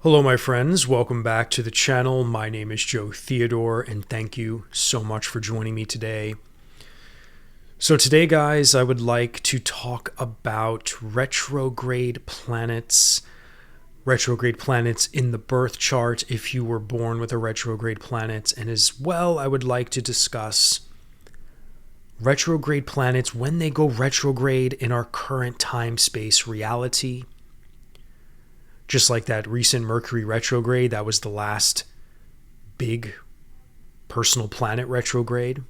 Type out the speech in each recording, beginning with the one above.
Hello, my friends. Welcome back to the channel. My name is Joe Theodore, and thank you so much for joining me today. So today, guys, I would like to talk about retrograde planets in the birth chart if you were born with a retrograde planet, and as well, I would like to discuss retrograde planets when they go retrograde in our current time-space reality. Just like that recent Mercury retrograde, that was the last big personal planet retrograde.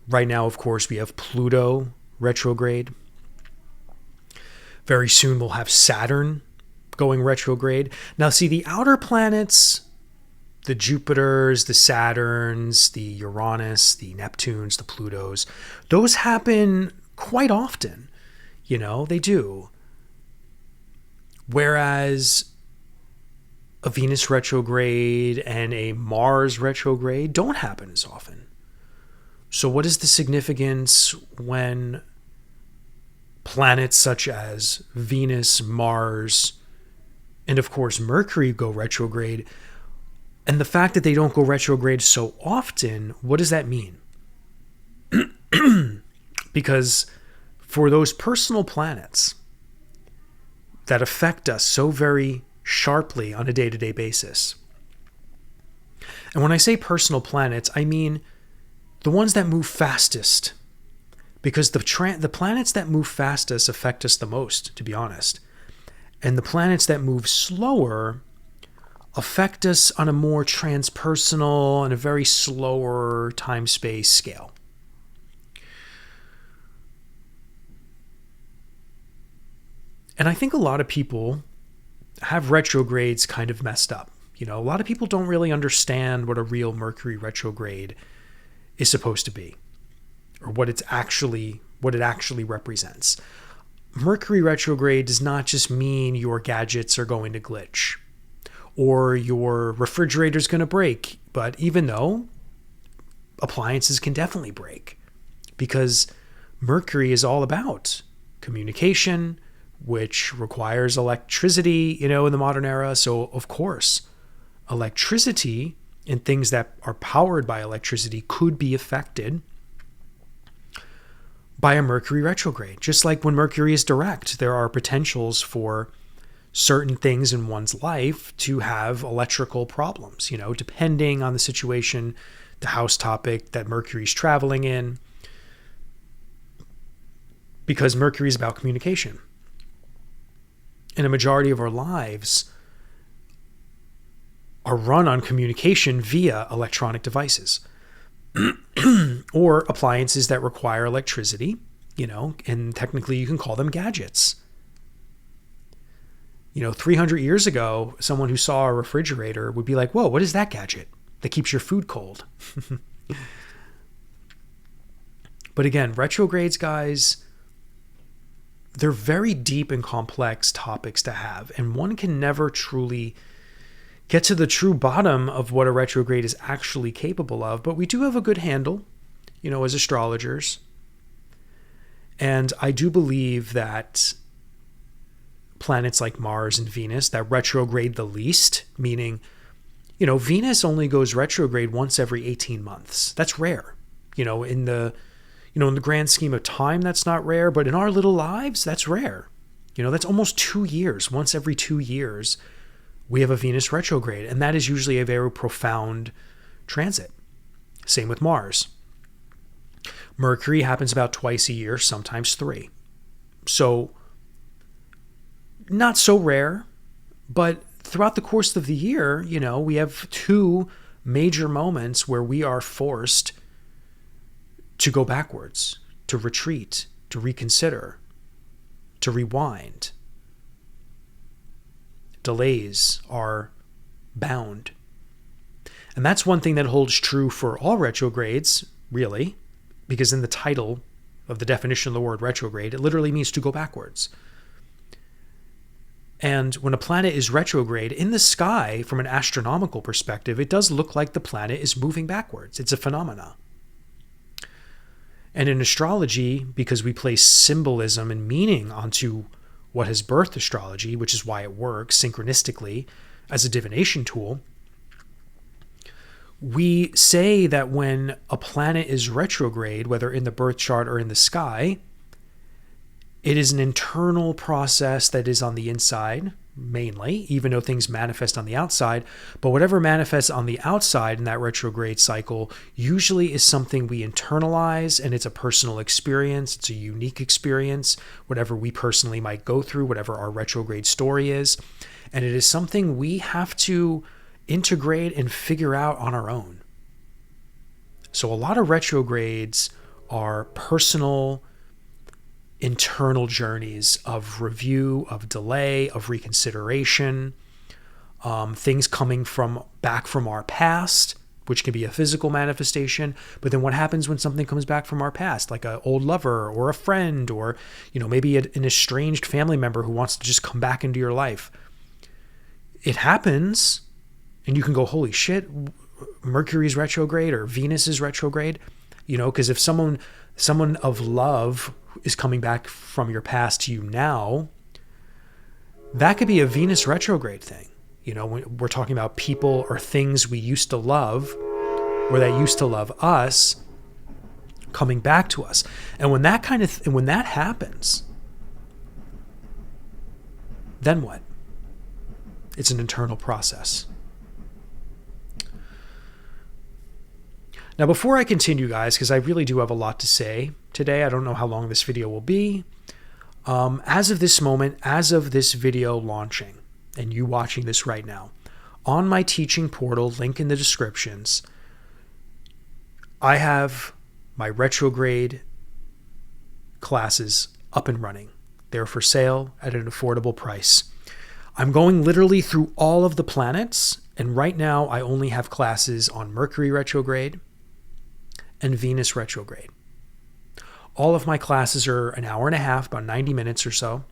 Right now, of course, we have Pluto retrograde. Very soon we'll have Saturn going retrograde. Now, see, the outer planets, the Jupiters, the Saturns, the Uranus, the Neptunes, the Plutos, those happen quite often. You know, they do. Whereas a Venus retrograde and a Mars retrograde don't happen as often. So what is the significance when planets such as Venus, Mars, and of course Mercury go retrograde? And the fact that they don't go retrograde so often, what does that mean? Because for those personal planets that affect us so very sharply on a day-to-day basis. And when I say personal planets, I mean the ones that move fastest. Because the planets that move fastest affect us the most, to be honest. And the planets that move slower affect us on a more transpersonal and a very slower time-space scale. And I think a lot of people have retrogrades kind of messed up. You know, a lot of people don't really understand what a real Mercury retrograde is supposed to be, or what it actually represents. Mercury retrograde does not just mean your gadgets are going to glitch or your refrigerator's going to break, but even though appliances can definitely break, because Mercury is all about communication, which requires electricity, in the modern era. So, of course, electricity and things that are powered by electricity could be affected by a Mercury retrograde. Just like when Mercury is direct, there are potentials for certain things in one's life to have electrical problems, depending on the situation, the house topic that Mercury is traveling in, because Mercury is about communication. And a majority of our lives are run on communication via electronic devices or appliances that require electricity, and technically you can call them gadgets. 300 years ago, someone who saw a refrigerator would be like, whoa, what is that gadget that keeps your food cold? But again, retrogrades, guys, they're very deep and complex topics to have, and one can never truly get to the true bottom of what a retrograde is actually capable of, but we do have a good handle, as astrologers. And I do believe that planets like Mars and Venus that retrograde the least, meaning, Venus only goes retrograde once every 18 months. That's rare, in the grand scheme of time, that's not rare, but in our little lives, that's rare. That's almost 2 years. Once every 2 years, we have a Venus retrograde, and that is usually a very profound transit. Same with Mars. Mercury happens about twice a year, sometimes 3. So, not so rare, but throughout the course of the year, we have 2 major moments where we are forced to go backwards, to retreat, to reconsider, to rewind. Delays are bound. And that's one thing that holds true for all retrogrades, really, because in the title of the definition of the word retrograde, it literally means to go backwards. And when a planet is retrograde in the sky, from an astronomical perspective, it does look like the planet is moving backwards. It's a phenomena. And in astrology, because we place symbolism and meaning onto what has birthed astrology, which is why it works synchronistically as a divination tool, we say that when a planet is retrograde, whether in the birth chart or in the sky, it is an internal process that is on the inside, mainly, even though things manifest on the outside. But whatever manifests on the outside in that retrograde cycle usually is something we internalize, and it's a personal experience. It's a unique experience, whatever we personally might go through, whatever our retrograde story is. And it is something we have to integrate and figure out on our own. So a lot of retrogrades are personal, internal journeys of review, of delay, of reconsideration, things coming back from our past, which can be a physical manifestation. But then what happens when something comes back from our past, like an old lover or a friend, or maybe an estranged family member who wants to just come back into your life? It happens, and you can go, holy shit, Mercury's retrograde or Venus is retrograde, because if someone of love is coming back from your past to you now, that could be a Venus retrograde thing. When we're talking about people or things we used to love, or that used to love us, coming back to us. And when that happens, then what? It's an internal process. Now, before I continue, guys, because I really do have a lot to say today, I don't know how long this video will be. As of this moment, as of this video launching, and you watching this right now, on my teaching portal, link in the descriptions, I have my retrograde classes up and running. They're for sale at an affordable price. I'm going literally through all of the planets, and right now I only have classes on Mercury retrograde and Venus retrograde. All of my classes are an hour and a half, about 90 minutes or so.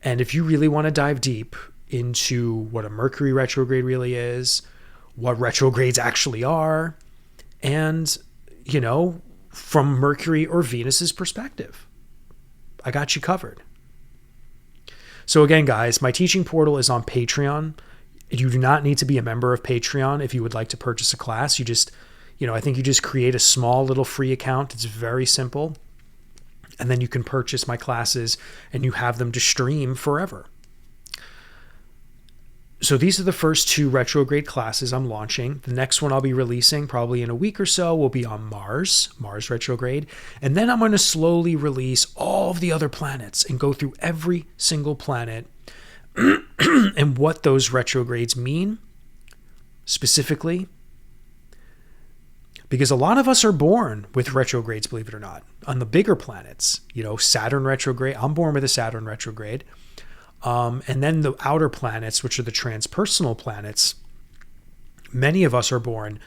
And if you really want to dive deep into what a Mercury retrograde really is, what retrogrades actually are, and, from Mercury or Venus's perspective, I got you covered. So again, guys, my teaching portal is on Patreon. You do not need to be a member of Patreon if you would like to purchase a class. I think you just create a small little free account. It's very simple. And then you can purchase my classes and you have them to stream forever. So these are the first 2 retrograde classes I'm launching. The next one I'll be releasing probably in a week or so will be on Mars retrograde. And then I'm going to slowly release all of the other planets and go through every single planet and what those retrogrades mean specifically. Because a lot of us are born with retrogrades, believe it or not, on the bigger planets. Saturn retrograde. I'm born with a Saturn retrograde. And then the outer planets, which are the transpersonal planets, many of us are born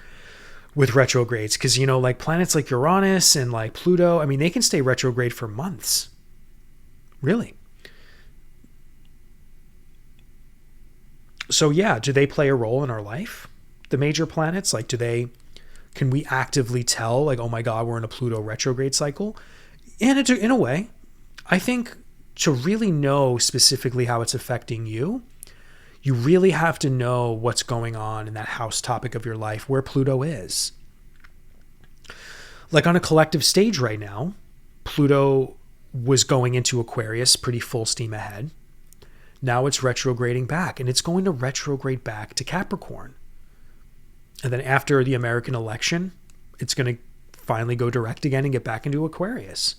with retrogrades. Because, like planets like Uranus and like Pluto, they can stay retrograde for months. Really. So yeah, do they play a role in our life? The major planets? Can we actively tell, oh my God, we're in a Pluto retrograde cycle? And in a way, I think to really know specifically how it's affecting you, you really have to know what's going on in that house topic of your life, where Pluto is. Like on a collective stage right now, Pluto was going into Aquarius pretty full steam ahead. Now it's retrograding back, and it's going to retrograde back to Capricorn. And then after the American election, it's going to finally go direct again and get back into Aquarius.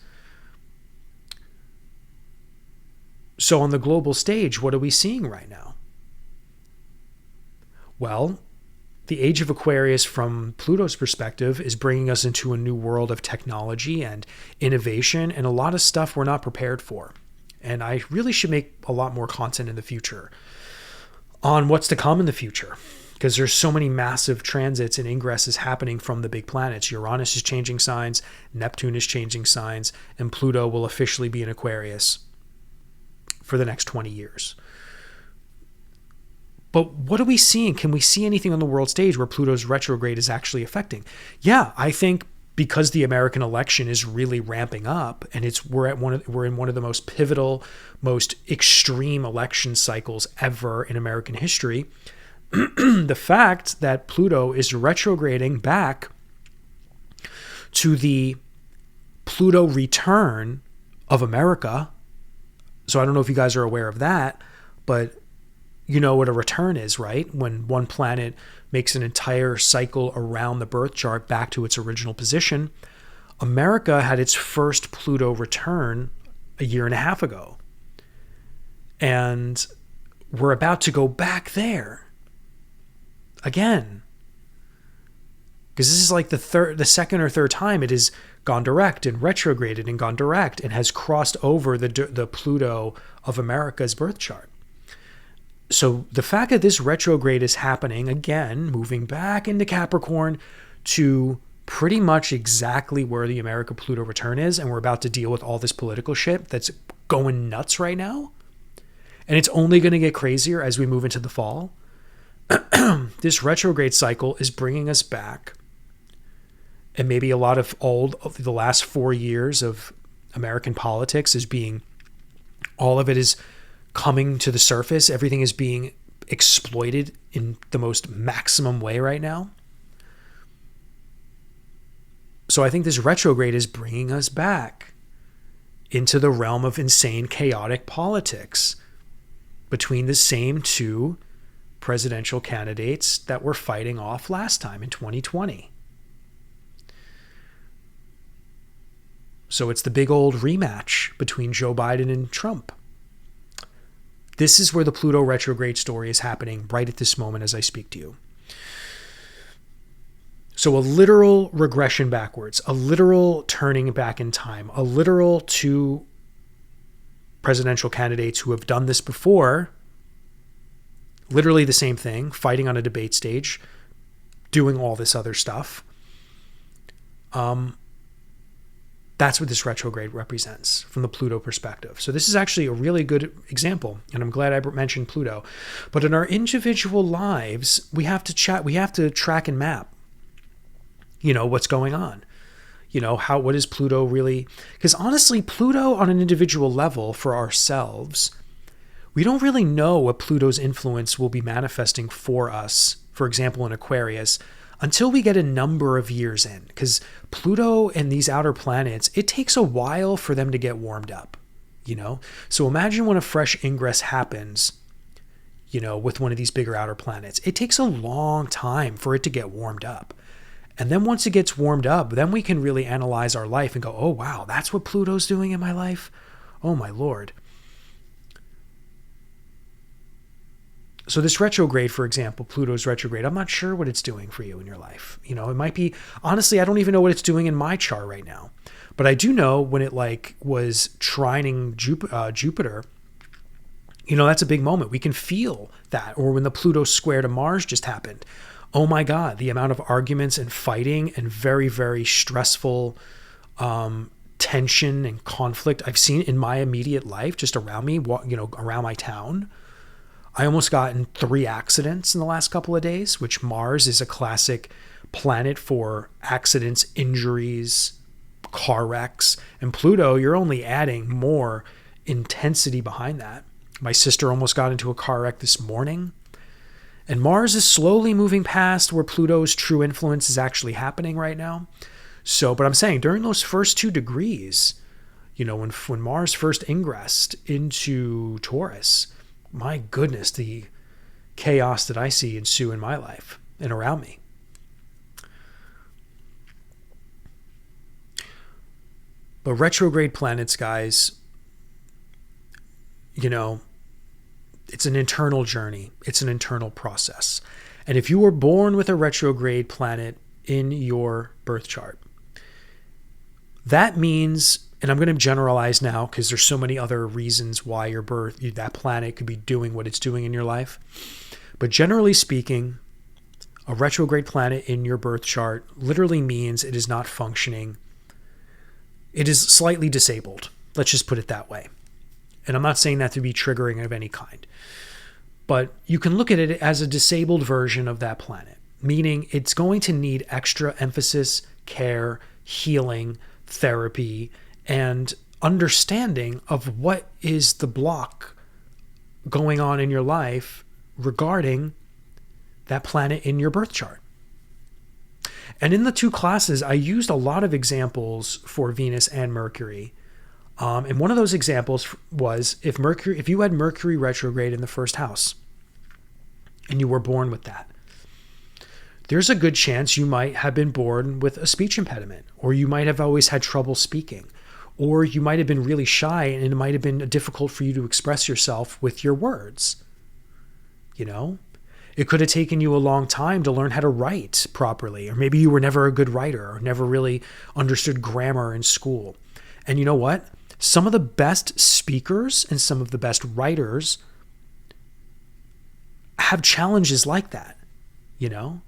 So on the global stage, what are we seeing right now? Well, the age of Aquarius from Pluto's perspective is bringing us into a new world of technology and innovation and a lot of stuff we're not prepared for. And I really should make a lot more content in the future on what's to come in the future, because there's so many massive transits and ingresses happening from the big planets. Uranus is changing signs, Neptune is changing signs, and Pluto will officially be in Aquarius for the next 20 years. But what are we seeing? Can we see anything on the world stage where Pluto's retrograde is actually affecting? Yeah, I think because the American election is really ramping up, and we're in one of the most pivotal, most extreme election cycles ever in American history. The fact that Pluto is retrograding back to the Pluto return of America. So I don't know if you guys are aware of that, but you know what a return is, right? When one planet makes an entire cycle around the birth chart back to its original position. America had its first Pluto return a year and a half ago. And we're about to go back there again. Because this is like the second or third time it has gone direct and retrograded and gone direct and has crossed over the Pluto of America's birth chart. So the fact that this retrograde is happening again, moving back into Capricorn to pretty much exactly where the America Pluto return is, and we're about to deal with all this political shit that's going nuts right now. And it's only going to get crazier as we move into the fall. This retrograde cycle is bringing us back. And maybe a lot of the last 4 years of American politics all of it is coming to the surface. Everything is being exploited in the most maximum way right now. So I think this retrograde is bringing us back into the realm of insane, chaotic politics between the same two presidential candidates that were fighting off last time in 2020. So it's the big old rematch between Joe Biden and Trump. This is where the Pluto retrograde story is happening right at this moment as I speak to you. So a literal regression backwards, a literal turning back in time, a literal two presidential candidates who have done this before, literally the same thing, fighting on a debate stage, doing all this other stuff. That's what this retrograde represents from the Pluto perspective. So this is actually a really good example, and I'm glad I mentioned Pluto. But in our individual lives, we have to track and map, what's going on. What is Pluto really? Because honestly, Pluto on an individual level for ourselves, we don't really know what Pluto's influence will be manifesting for us, for example, in Aquarius, until we get a number of years in. Because Pluto and these outer planets, it takes a while for them to get warmed up, So imagine when a fresh ingress happens, with one of these bigger outer planets. It takes a long time for it to get warmed up. And then once it gets warmed up, then we can really analyze our life and go, oh, wow, that's what Pluto's doing in my life? Oh, my Lord. So this retrograde, for example, Pluto's retrograde, I'm not sure what it's doing for you in your life. It might be, honestly, I don't even know what it's doing in my chart right now. But I do know when it was trining Jupiter, that's a big moment. We can feel that. Or when the Pluto square to Mars just happened. Oh my God, the amount of arguments and fighting and very, very stressful tension and conflict I've seen in my immediate life, just around me, around my town. I almost got in 3 accidents in the last couple of days, which Mars is a classic planet for accidents, injuries, car wrecks. And Pluto, you're only adding more intensity behind that. My sister almost got into a car wreck this morning. And Mars is slowly moving past where Pluto's true influence is actually happening right now. So, but I'm saying during those first 2 degrees, when Mars first ingressed into Taurus, my goodness, the chaos that I see ensue in my life and around me. But retrograde planets, guys, it's an internal journey. It's an internal process. And if you were born with a retrograde planet in your birth chart, that means, and I'm going to generalize now because there's so many other reasons why that planet could be doing what it's doing in your life. But generally speaking, a retrograde planet in your birth chart literally means it is not functioning. It is slightly disabled. Let's just put it that way. And I'm not saying that to be triggering of any kind. But you can look at it as a disabled version of that planet, meaning it's going to need extra emphasis, care, healing, therapy, and understanding of what is the block going on in your life regarding that planet in your birth chart. And in the 2 classes, I used a lot of examples for Venus and Mercury. And one of those examples was if you had Mercury retrograde in the first house and you were born with that, there's a good chance you might have been born with a speech impediment, or you might have always had trouble speaking, or you might have been really shy and it might have been difficult for you to express yourself with your words. You know, it could have taken you a long time to learn how to write properly, or maybe you were never a good writer or never really understood grammar in school. And you know what? Some of the best speakers and some of the best writers have challenges like that, you know?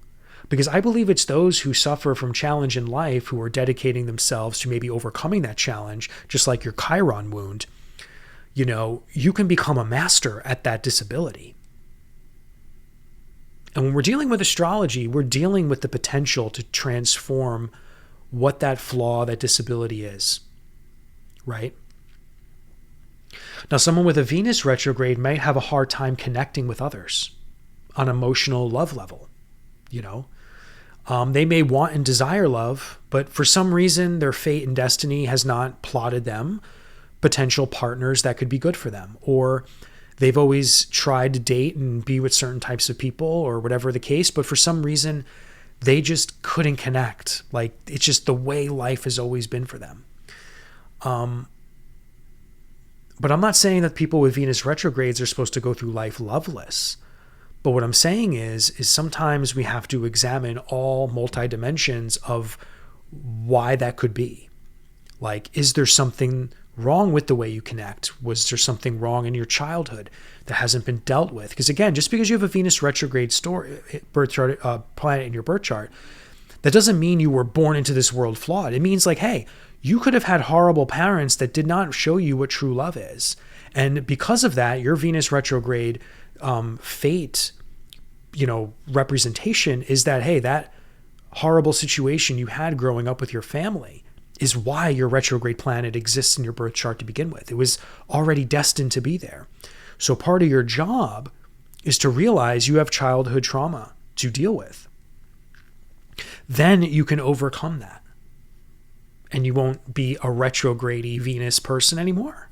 Because I believe it's those who suffer from challenge in life who are dedicating themselves to maybe overcoming that challenge, just like your Chiron wound. You know, you can become a master at that disability. And when we're dealing with astrology, we're dealing with the potential to transform what that flaw, that disability is, right? Now, someone with a Venus retrograde might have a hard time connecting with others on an emotional love level, you know? They may want and desire love, but for some reason, their fate and destiny has not plotted them potential partners that could be good for them. Or they've always tried to date and be with certain types of people or whatever the case, but for some reason, they just couldn't connect. Like, it's just the way life has always been for them. But I'm not saying that people with Venus retrogrades are supposed to go through life loveless. But what I'm saying is sometimes we have to examine all multi-dimensions of why that could be. Like, is there something wrong with the way you connect? Was there something wrong in your childhood that hasn't been dealt with? Because again, just because you have a Venus retrograde birth chart, planet in your birth chart, that doesn't mean you were born into this world flawed. It means like, hey, you could have had horrible parents that did not show you what true love is. And because of that, your Venus retrograde fate, you know, representation is that, hey, that horrible situation you had growing up with your family is why your retrograde planet exists in your birth chart to begin with. It was already destined to be there. So part of your job is to realize you have childhood trauma to deal with. Then you can overcome that. And you won't be a retrograde Venus person anymore.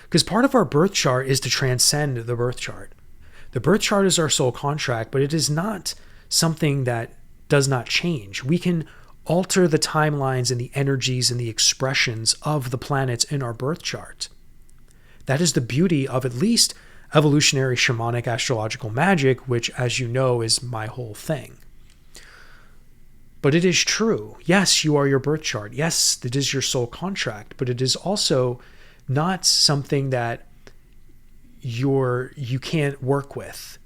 Because part of our birth chart is to transcend the birth chart. The birth chart is our soul contract, but it is not something that does not change. We can alter the timelines and the energies and the expressions of the planets in our birth chart. That is the beauty of at least evolutionary shamanic astrological magic, which, as you know, is my whole thing. But it is true. Yes, you are your birth chart. Yes, it is your soul contract, but it is also not something that you can't work with,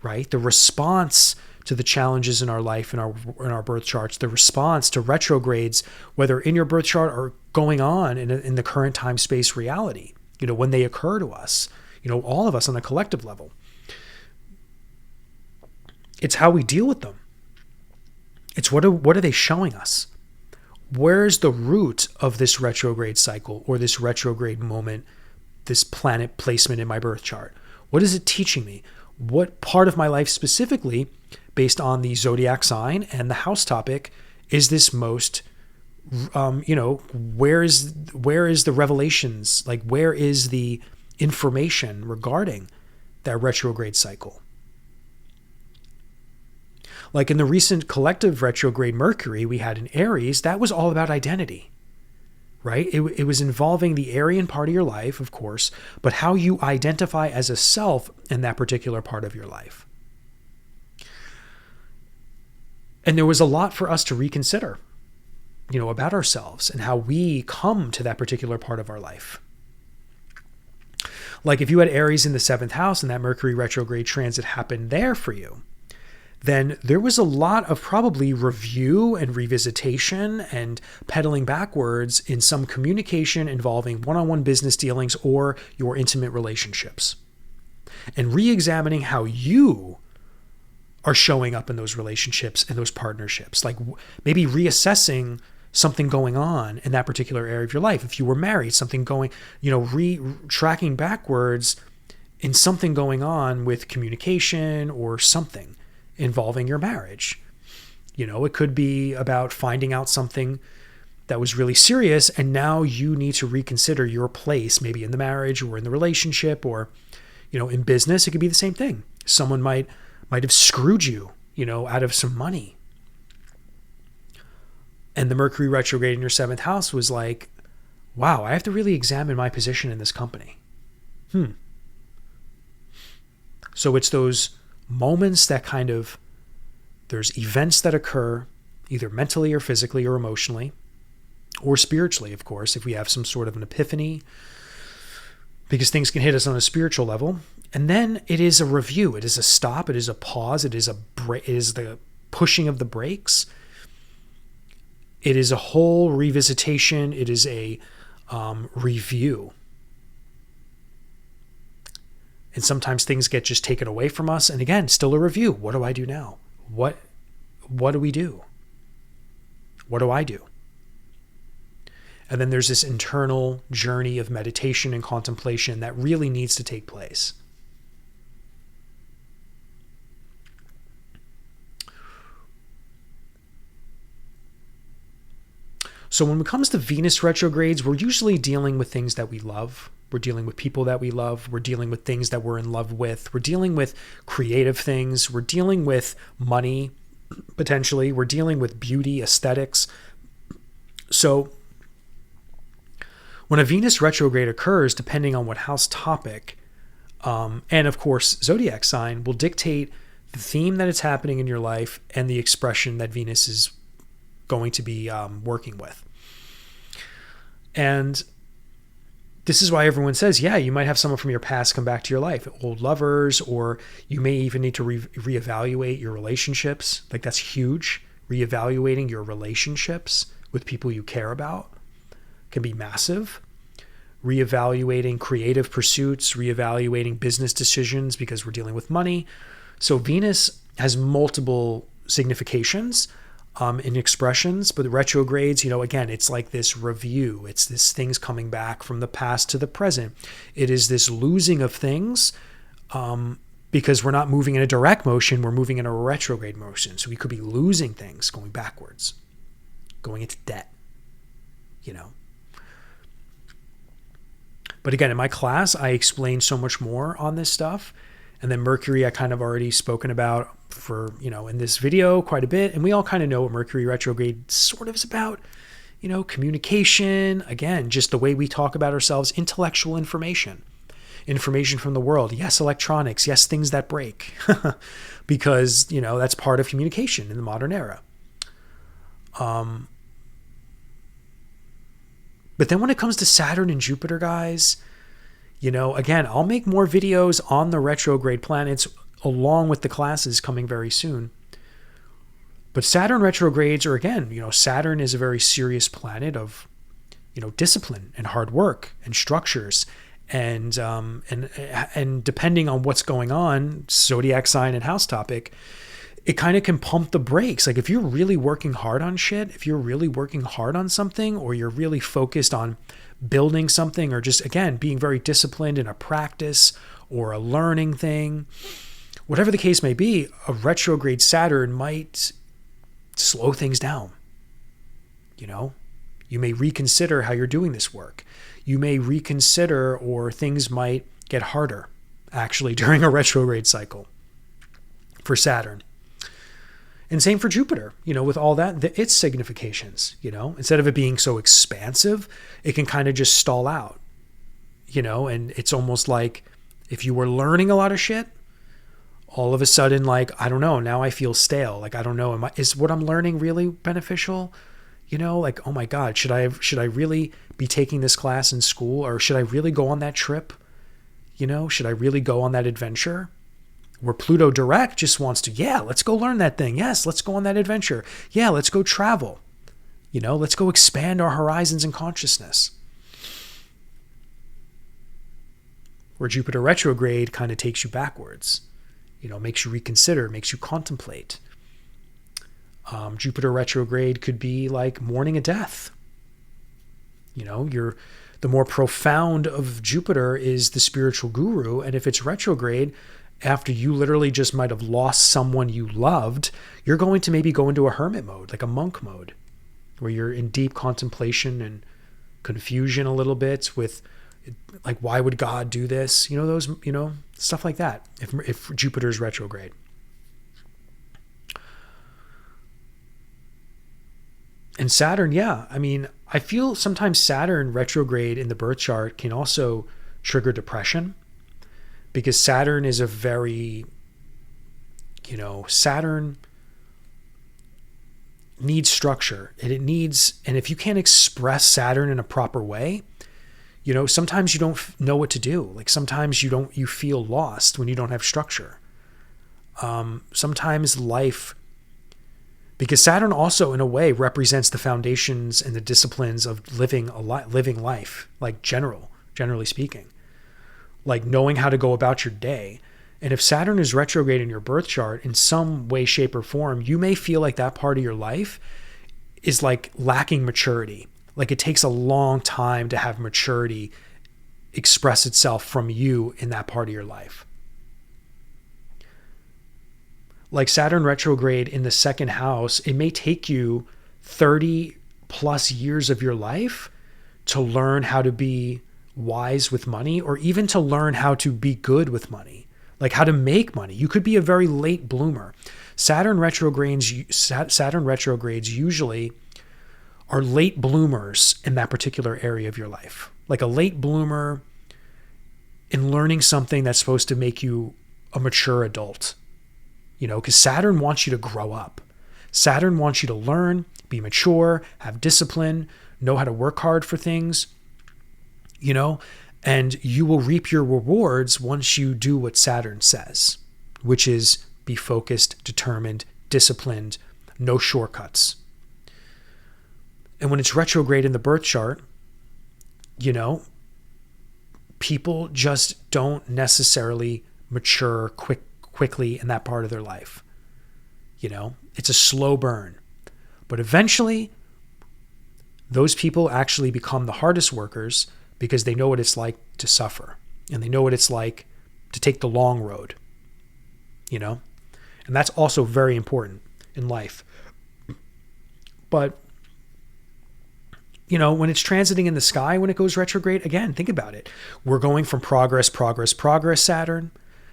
right? The response to the challenges in our life, in our birth charts, the response to retrogrades, whether in your birth chart or going on in the current time space reality, you know, when they occur to us, you know, all of us on a collective level, it's how we deal with them. It's what are they showing us? Where's the root of this retrograde cycle or this retrograde moment, this planet placement in my birth chart? What is it teaching me? What part of my life specifically, based on the zodiac sign and the house topic, is this most, where is the revelations? Like, where is the information regarding that retrograde cycle? Like in the recent collective retrograde Mercury we had in Aries, that was all about identity, right? It was involving the Aryan part of your life, of course, but how you identify as a self in that particular part of your life. And there was a lot for us to reconsider, you know, about ourselves and how we come to that particular part of our life. Like if you had Aries in the 7th house and that Mercury retrograde transit happened there for you, then there was a lot of probably review and revisitation and pedaling backwards in some communication involving one-on-one business dealings or your intimate relationships. And re-examining how you are showing up in those relationships and those partnerships. Like maybe reassessing something going on in that particular area of your life. If you were married, something going, tracking backwards in something going on with communication or something involving your marriage. It could be about finding out something that was really serious, and now you need to reconsider your place, maybe in the marriage or in the relationship, or, in business. It could be the same thing. Someone might have screwed you, out of some money. And the Mercury retrograde in your 7th house was like, wow, I have to really examine my position in this company. So it's those moments that there's events that occur either mentally or physically or emotionally or spiritually, of course, if we have some sort of an epiphany, because things can hit us on a spiritual level. And then it is a review. It is a stop. It is a pause. It is the pushing of the brakes. It is a whole revisitation. It is a review. And sometimes things get just taken away from us. And again, still a review. What do I do now? What do we do? What do I do? And then there's this internal journey of meditation and contemplation that really needs to take place. So when it comes to Venus retrogrades, we're usually dealing with things that we love. We're dealing with people that we love. We're dealing with things that we're in love with. We're dealing with creative things. We're dealing with money, potentially. We're dealing with beauty, aesthetics. So when a Venus retrograde occurs, depending on what house topic, and of course, zodiac sign, will dictate the theme that it's happening in your life and the expression that Venus is going to be working with. And this is why everyone says, yeah, you might have someone from your past come back to your life, old lovers, or you may even need to reevaluate your relationships. Like that's huge. Reevaluating your relationships with people you care about can be massive. Reevaluating creative pursuits, reevaluating business decisions because we're dealing with money. So Venus has multiple significations in expressions, but the retrogrades, again, it's like this review. It's this things coming back from the past to the present. It is this losing of things because we're not moving in a direct motion. We're moving in a retrograde motion. So we could be losing things, going backwards, going into debt, But again, in my class, I explain so much more on this stuff. And then Mercury, I kind of already spoken about for, in this video quite a bit. And we all kind of know what Mercury retrograde sort of is about, communication. Again, just the way we talk about ourselves, intellectual information from the world. Yes, electronics. Yes, things that break because, that's part of communication in the modern era. But then when it comes to Saturn and Jupiter, guys, again, I'll make more videos on the retrograde planets along with the classes coming very soon. But Saturn retrogrades are, again, Saturn is a very serious planet of, discipline and hard work and structures. And depending on what's going on, zodiac sign and house topic, it kind of can pump the brakes. Like if you're really working hard on shit, if you're really working hard on something, or you're really focused on building something, or just, again, being very disciplined in a practice or a learning thing, whatever the case may be, a retrograde Saturn might slow things down. You may reconsider how you're doing this work. You may reconsider, or things might get harder actually during a retrograde cycle for Saturn. And same for Jupiter, with all that, its significations, instead of it being so expansive, it can kind of just stall out, and it's almost like if you were learning a lot of shit, all of a sudden, like, I don't know, now I feel stale. Like, I don't know, is what I'm learning really beneficial? Like, oh my God, should I really be taking this class in school, or should I really go on that trip? Should I really go on that adventure? Where Pluto direct just wants to, yeah, let's go learn that thing. Yes, let's go on that adventure. Yeah, let's go travel. Let's go expand our horizons and consciousness. Where Jupiter retrograde kind of takes you backwards. makes you reconsider, makes you contemplate. Jupiter retrograde could be like mourning a death. The more profound of Jupiter is the spiritual guru. And if it's retrograde, after you literally just might have lost someone you loved, you're going to maybe go into a hermit mode, like a monk mode, where you're in deep contemplation and confusion a little bit with, like, why would God do this? Stuff like that. If Jupiter's retrograde. And Saturn, yeah. I feel sometimes Saturn retrograde in the birth chart can also trigger depression, because Saturn is a very, Saturn needs structure, and if you can't express Saturn in a proper way, sometimes you don't know what to do. Like sometimes you feel lost when you don't have structure. Sometimes life, because Saturn also in a way represents the foundations and the disciplines of living life, like generally speaking, like knowing how to go about your day. And if Saturn is retrograde in your birth chart in some way, shape, or form, you may feel like that part of your life is like lacking maturity. Like it takes a long time to have maturity express itself from you in that part of your life. Like Saturn retrograde in the second house, it may take you 30 plus years of your life to learn how to be wise with money, or even to learn how to be good with money, like how to make money. You could be a very late bloomer. Saturn retrogrades usually are late bloomers in that particular area of your life. Like a late bloomer in learning something that's supposed to make you a mature adult. Because Saturn wants you to grow up. Saturn wants you to learn, be mature, have discipline, know how to work hard for things, and you will reap your rewards once you do what Saturn says, which is be focused, determined, disciplined, no shortcuts. And when it's retrograde in the birth chart, people just don't necessarily mature quickly in that part of their life. It's a slow burn. But eventually, those people actually become the hardest workers because they know what it's like to suffer. And they know what it's like to take the long road. And that's also very important in life. But, when it's transiting in the sky, when it goes retrograde, again, think about it. We're going from progress, Saturn.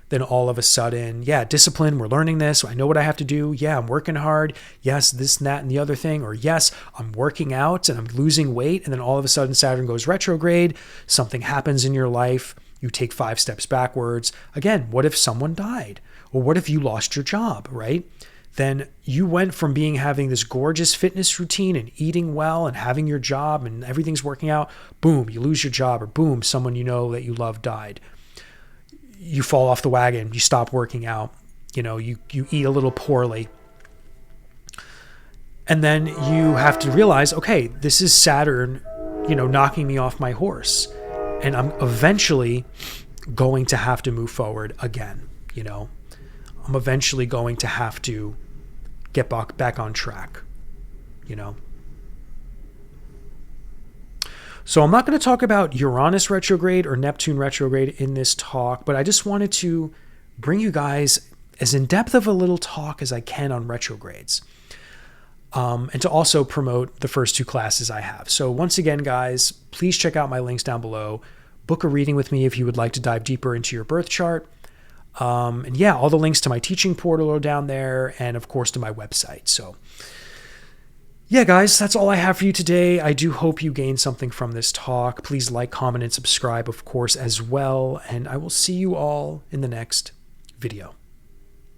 Then all of a sudden, discipline, we're learning this. I know what I have to do. Yeah, I'm working hard. Yes, this and that and the other thing. Or yes, I'm working out and I'm losing weight. And then all of a sudden Saturn goes retrograde. Something happens in your life. You take 5 steps backwards. Again, what if someone died? Or what if you lost your job, right? Then you went from having this gorgeous fitness routine and eating well and having your job and everything's working out. Boom, you lose your job, or boom, someone that you love died. You fall off the wagon, you stop working out, you eat a little poorly. And then you have to realize, okay, this is Saturn, knocking me off my horse. And I'm eventually going to have to move forward again, I'm eventually going to have to get back on track, So I'm not going to talk about Uranus retrograde or Neptune retrograde in this talk, but I just wanted to bring you guys as in-depth of a little talk as I can on retrogrades, and to also promote the first 2 classes I have. So once again, guys, please check out my links down below. Book a reading with me if you would like to dive deeper into your birth chart. And all the links to my teaching portal are down there, and of course to my website. So guys, that's all I have for you today. I do hope you gained something from this talk. Please like, comment, and subscribe, of course, as well. And I will see you all in the next video.